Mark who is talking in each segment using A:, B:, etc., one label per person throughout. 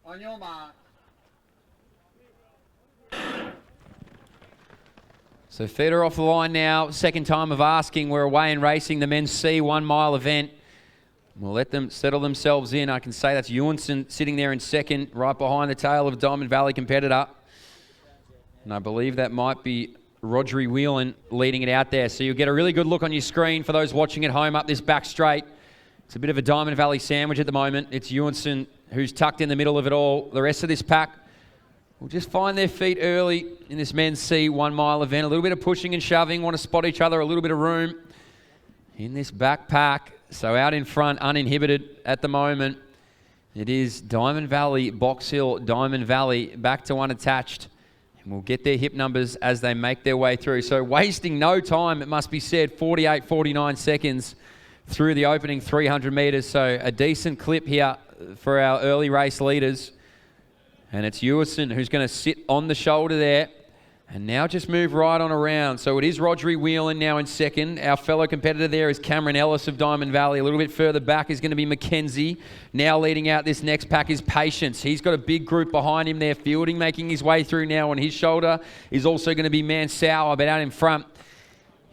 A: On your mark.
B: So feeder off the line now. Second time of asking. We're away and racing the men's C 1 mile event. We'll let them settle themselves in. I can say that's Ewanson sitting there in second, right behind the tail of Diamond Valley competitor. And I believe that might be Rodri Whelan leading it out there. So you'll get a really good look on your screen for those watching at home up this back straight. It's a bit of a Diamond Valley sandwich at the moment. It's Ewanson who's tucked in the middle of it all. The rest of this pack will just find their feet early in this men's C 1 mile event. A little bit of pushing and shoving, want to spot each other, a little bit of room in this back pack. So out in front, uninhibited at the moment. It is Diamond Valley, Box Hill, Diamond Valley, back to unattached. And we'll get their hip numbers as they make their way through. So wasting no time, it must be said, 48, 49 seconds through the opening 300 metres. So a decent clip here for our early race leaders. And it's Ewanson who's going to sit on the shoulder there and now just move right on around. So it is Rodri Whelan now in second. Our fellow competitor there is Cameron Ellis of Diamond Valley. A little bit further back is going to be Mackenzie. Now leading out this next pack is Patience. He's got a big group behind him there. Fielding making his way through now on his shoulder is also going to be Mansauer, but out in front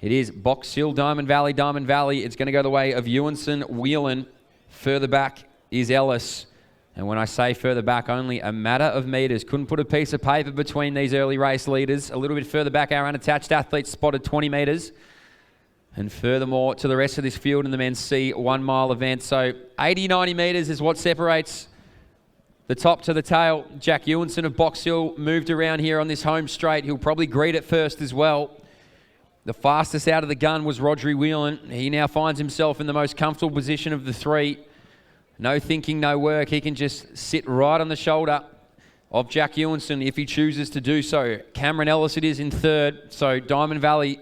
B: it is Box Hill, Diamond Valley, Diamond Valley. It's going to go the way of Ewanson, Whelan. Further back is Ellis. And when I say further back, only a matter of metres. Couldn't put a piece of paper between these early race leaders. A little bit further back, our unattached athletes spotted 20 metres. And furthermore, to the rest of this field in the men's C 1 mile event. So 80, 90 metres is what separates the top to the tail. Jack Ewanson of Box Hill moved around here on this home straight. He'll probably greet it first as well. The fastest out of the gun was Rodri Whelan. He now finds himself in the most comfortable position of the three. No thinking, no work. He can just sit right on the shoulder of Jack Ewanson if he chooses to do so. Cameron Ellis it is in third. So Diamond Valley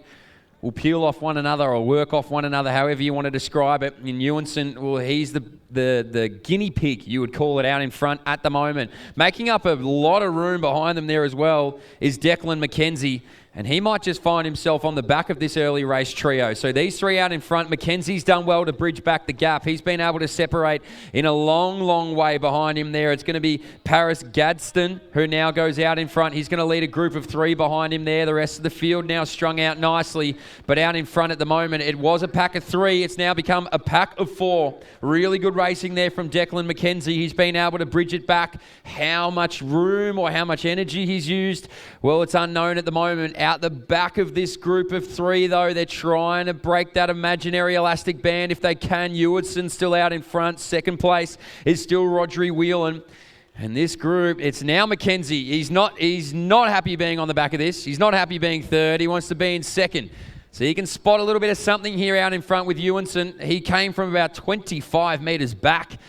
B: will peel off one another or work off one another, however you want to describe it. And Ewanson, well, he's the guinea pig, you would call it, out in front at the moment. Making up a lot of room behind them there as well is Declan McKenzie. And he might just find himself on the back of this early race trio. So these three out in front. Mackenzie's done well to bridge back the gap. He's been able to separate in a long, long way behind him there. It's going to be Paris Gadsden, who now goes out in front. He's going to lead a group of three behind him there. The rest of the field now strung out nicely. But out in front at the moment, it was a pack of three. It's now become a pack of four. Really good racing there from Declan McKenzie. He's been able to bridge it back. How much room or how much energy he's used, well, it's unknown at the moment. Out the back of this group of three, though, they're trying to break that imaginary elastic band if they can. Ewanson still out in front. Second place is still Rodri Whelan. And this group, it's now Mackenzie. He's not happy being on the back of this. He's not happy being third. He wants to be in second. So you can spot a little bit of something here out in front with Ewanson. He came from about 25 metres back.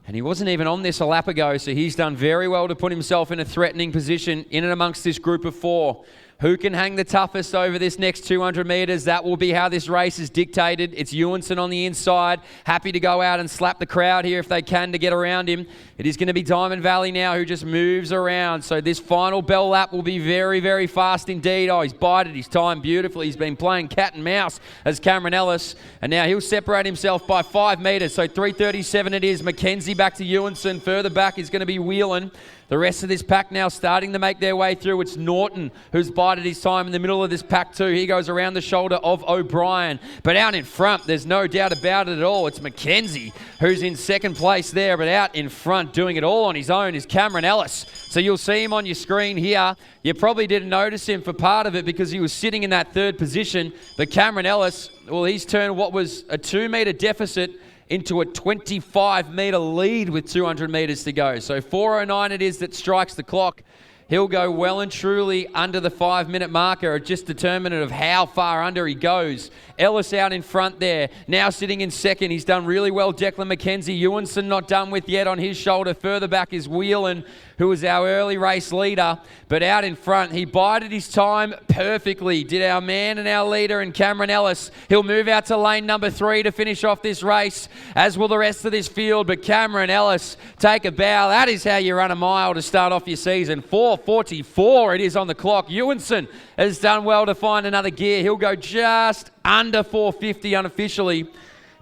B: And he wasn't even on this a lap ago, so he's done very well to put himself in a threatening position in and amongst this group of four. Who can hang the toughest over this next 200 metres? That will be how this race is dictated. It's Ewanson on the inside, happy to go out and slap the crowd here if they can to get around him. It is going to be Diamond Valley now who just moves around. So this final bell lap will be very, very fast indeed. Oh, he's bided his time beautifully. He's been playing cat and mouse as Cameron Ellis. And now he'll separate himself by 5 metres. So 3:37 it is. Mackenzie back to Ewanson. Further back is going to be Whelan. The rest of this pack now starting to make their way through. It's Norton who's bided his time in the middle of this pack too. He goes around the shoulder of O'Brien. But out in front, there's no doubt about it at all. It's Mackenzie who's in second place there. But out in front, doing it all on his own, is Cameron Ellis. So you'll see him on your screen here. You probably didn't notice him for part of it because he was sitting in that third position. But Cameron Ellis, well, he's turned what was a 2 metre deficit into a 25-metre lead with 200 metres to go. So 4:09 it is that strikes the clock. He'll go well and truly under the 5-minute marker, just determinant of how far under he goes. Ellis out in front there, now sitting in second. He's done really well. Declan McKenzie, Ewanson not done with yet on his shoulder. Further back is Whelan, who was our early race leader. But out in front, he bided his time perfectly. Did our man and our leader and Cameron Ellis. He'll move out to lane number 3 to finish off this race, as will the rest of this field. But Cameron Ellis, take a bow. That is how you run a mile to start off your season. 4:44 it is on the clock. Ewanson has done well to find another gear. He'll go just under 4:50 unofficially.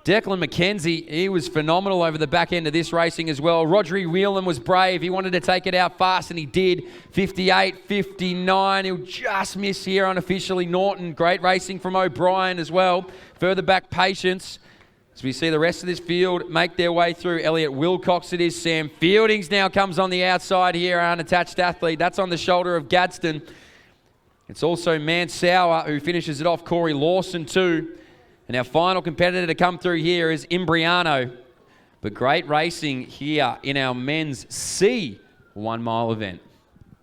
B: Declan McKenzie, he was phenomenal over the back end of this racing as well. Rodri Whelan was brave. He wanted to take it out fast, and he did. 58, 59. He'll just miss here unofficially. Norton, great racing from O'Brien as well. Further back, Patience. As we see the rest of this field make their way through. Elliot Wilcox it is. Sam Fieldings now comes on the outside here, unattached athlete. That's on the shoulder of Gadsden. It's also Mansauer who finishes it off. Corey Lawson too. And our final competitor to come through here is Imbriano. But great racing here in our men's C 1 mile event.